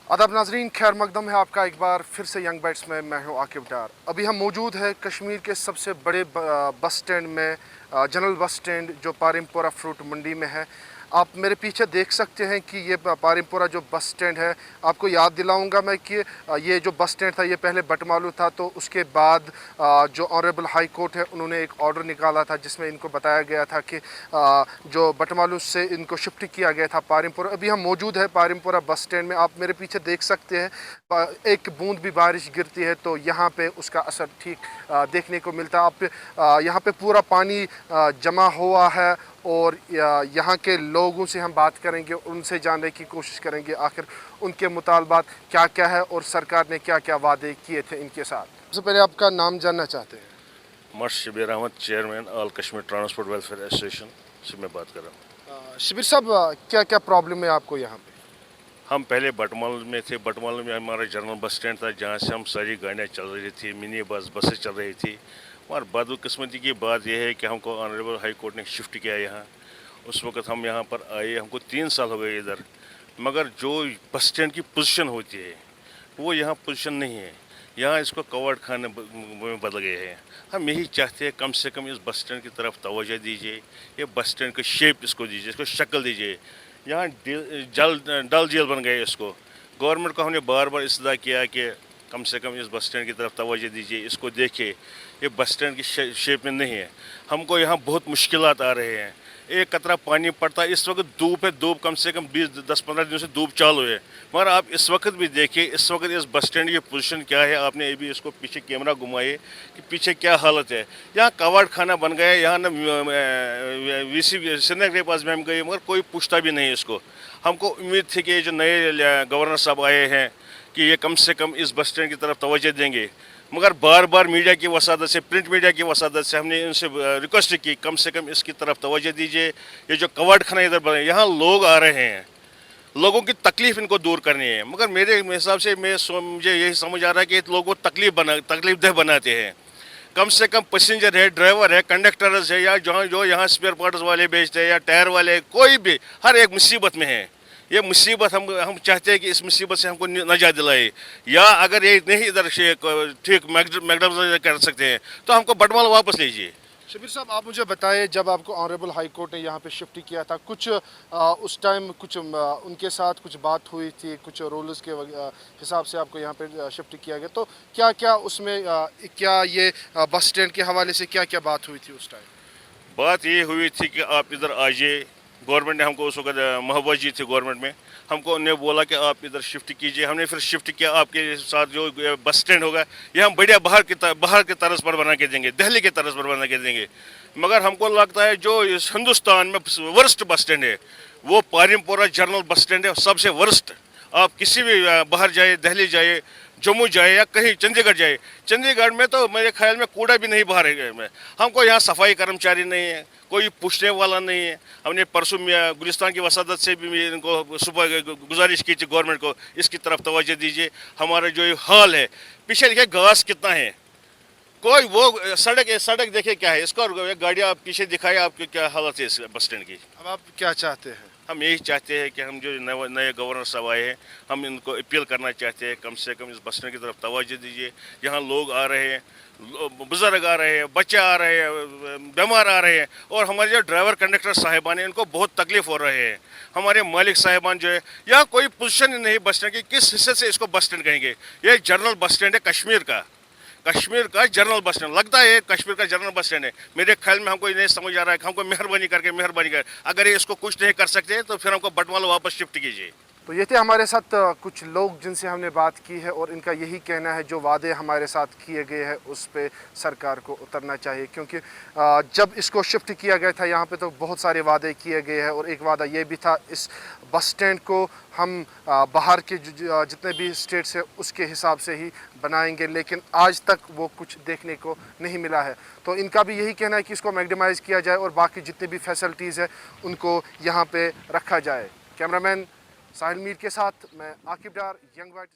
आदाब नाजरीन, खैर मकदम है आपका एक बार फिर से यंग बाइट्स में। मैं हूं आकिब डार। अभी हम मौजूद है कश्मीर के सबसे बड़े बस स्टैंड में, जनरल बस स्टैंड जो पारिमपोरा फ्रूट मंडी में है। आप मेरे पीछे देख सकते हैं कि ये पारिमपोरा जो बस स्टैंड है, आपको याद दिलाऊंगा मैं कि ये जो बस स्टैंड था ये पहले बटमालू था, तो उसके बाद जो ऑनरेबल हाई कोर्ट है उन्होंने एक ऑर्डर निकाला था जिसमें इनको बताया गया था कि जो बटमालू से इनको शिफ्ट किया गया था पारिमपोरा। अभी हम मौजूद है पारिमपोरा बस स्टैंड में। आप मेरे पीछे देख सकते हैं एक बूंद भी बारिश गिरती है तो यहाँ पे उसका असर ठीक देखने को मिलता है। आप यहाँ पे पूरा पानी जमा हुआ है और यहाँ के लोगों से हम बात करेंगे, उनसे जानने की कोशिश करेंगे आखिर उनके मुतालबात क्या क्या है और सरकार ने क्या क्या वादे किए थे इनके साथ। सबसे पहले आपका नाम जानना चाहते हैं। मर्श Shabir Ahmad, chairman all Kashmir transport welfare association से मैं बात कर रहा हूँ। शबीर साहब, क्या क्या प्रॉब्लम है आपको यहाँ पे? हम पहले बटमाल में थे। बटमाल में हमारा जनरल बस स्टैंड था जहाँ से हम सारी गाड़ियाँ चल रही थी, मिनी बसें चल रही थी। और बदकिस्मती की बात यह है कि हमको ऑनरेबल हाई कोर्ट ने शिफ्ट किया यहाँ। उस वक़्त हम यहाँ पर आए, हमको 3 साल हो गए इधर, मगर जो बस स्टैंड की पोजीशन होती है वो यहाँ पोजीशन नहीं है। यहाँ इसको कवर्ड खाने में बदल गए हैं। हम यही चाहते हैं कम से कम इस बस स्टैंड की तरफ तवज्जो दीजिए, ये बस स्टैंड का शेप इसको दीजिए, इसको शक्ल दीजिए। यहाँ डल झील बन गए इसको। गवर्नमेंट को हमने बार बार इस्तदा किया कि कम से कम इस बस स्टैंड की तरफ तवज्जो दीजिए, इसको देखिए, ये बस स्टैंड की शेप में नहीं है। हमको यहाँ बहुत मुश्किलात आ रहे हैं। एक कतरा पानी पड़ता है। इस वक्त धूप है, धूप कम से कम 10-15 दिनों से धूप चालू है। मगर आप इस वक्त भी देखिए, इस वक्त इस बस स्टैंड की पोजीशन क्या है। आपने अभी इसको पीछे कैमरा घुमाइए कि पीछे क्या हालत है। यहाँ कवाड़ खाना बन गया है। यहाँ न वीसी श्रीनगर के पास भी हम गए मगर कोई पूछता भी नहीं इसको। हमको उम्मीद थी कि ये जो नए गवर्नर साहब आए हैं कि ये कम से कम इस बस स्टैंड की तरफ तवज्जो देंगे, मगर बार बार मीडिया की वसादत से, प्रिंट मीडिया की वसादत से हमने इनसे रिक्वेस्ट की कम से कम इसकी तरफ तवज्जो दीजिए। ये जो कवाड़ खाना इधर बने, यहाँ लोग आ रहे हैं, लोगों की तकलीफ़ इनको दूर करनी है। मगर मेरे हिसाब से मुझे यही समझ आ रहा है कि लोगों को तकलीफ बनाते हैं। कम से कम पैसेंजर है, ड्राइवर है, कंडक्टर्स है, या जो यहाँ स्पेयर पार्ट्स वाले बेचते हैं या टायर वाले, कोई भी हर एक मुसीबत में है। ये मुसीबत हम चाहते हैं कि इस मुसीबत से हमको नजात दिलाए, या अगर ये नहीं इधर ठीक मैकडम कर सकते हैं तो हमको बटमाल वापस लीजिए। शबीर साहब, आप मुझे बताइए, जब आपको ऑनरेबल हाई कोर्ट ने यहाँ पे शिफ्ट किया था, कुछ उस टाइम कुछ उनके साथ कुछ बात हुई थी, कुछ रूल्स के हिसाब से आपको यहाँ पे शिफ्ट किया गया, तो क्या क्या उसमें क्या ये बस स्टैंड के हवाले से क्या क्या बात हुई थी उस टाइम? बात ये हुई थी कि आप इधर आ जाइए। गवर्नमेंट ने हमको उस वक्त महबूबा जी थे गवर्नमेंट में, हमको उन्हें बोला कि आप इधर शिफ्ट कीजिए। हमने फिर शिफ्ट किया। आपके साथ जो बस स्टैंड होगा ये हम बढ़िया बाहर के तर्ज पर बना के देंगे, दिल्ली के तर्ज पर बना के देंगे। मगर हमको लगता है जो इस हिंदुस्तान में वर्स्ट बस स्टैंड है वो पारिमपोरा जनरल बस स्टैंड है, सबसे वर्स्ट। आप किसी भी बाहर जाए, दिल्ली जाए, जम्मू जाए या कहीं चंडीगढ़ जाए, चंडीगढ़ में तो मेरे ख्याल में कूड़ा भी नहीं बाहर है में। हमको यहाँ सफाई कर्मचारी नहीं है, कोई पूछने वाला नहीं है। हमने परसों गुलिस्तान की वसादत से भी इनको सुबह गुजारिश की थी गवर्नमेंट को इसकी तरफ तवज्जो दीजिए। हमारा जो हाल है, पीछे देखिए घास कितना है, कोई वो सड़क देखिए क्या है इसको, गाड़ियाँ आप पीछे दिखाए आपकी क्या हालत है इस बस स्टैंड की। अब आप क्या चाहते हैं? हम यही चाहते हैं कि हम जो नए गवर्नर साहब आए हैं, हम इनको अपील करना चाहते हैं कम से कम इस बस स्टैंड की तरफ तवज्जो दीजिए। यहाँ लोग आ रहे हैं, बुजुर्ग आ रहे हैं, बच्चे आ रहे हैं, बीमार आ रहे हैं, और हमारे जो ड्राइवर कंडक्टर साहिबान हैं इनको बहुत तकलीफ हो रहे हैं। हमारे मालिक साहिबान जो है, यहाँ कोई पोजीशन ही नहीं बस स्टैंड की, किस हिस्से से इसको बस स्टैंड कहेंगे। ये जनरल बस स्टैंड है कश्मीर का जनरल बस स्टैंड लगता है, कश्मीर का जनरल बस स्टैंड है। मेरे ख्याल में हमको नहीं समझ आ रहा है कि हमको मेहरबानी कर अगर ये इसको कुछ नहीं कर सकते तो फिर हमको बटमाल वापस शिफ्ट कीजिए। तो ये थे हमारे साथ कुछ लोग जिनसे हमने बात की है और इनका यही कहना है जो वादे हमारे साथ किए गए हैं उस पे सरकार को उतरना चाहिए, क्योंकि जब इसको शिफ्ट किया गया था यहाँ पे तो बहुत सारे वादे किए गए हैं और एक वादा ये भी था इस बस स्टैंड को हम बाहर के जितने भी स्टेट्स हैं उसके हिसाब से ही बनाएंगे, लेकिन आज तक वो कुछ देखने को नहीं मिला है। तो इनका भी यही कहना है कि इसको मैक्सिमाइज़ किया जाए और बाकी जितने भी फैसिलिटीज़ हैं उनको यहाँ पे रखा जाए। कैमरामैन साहिल मीर के साथ मैं आकिब डार, यंग बाइट्स।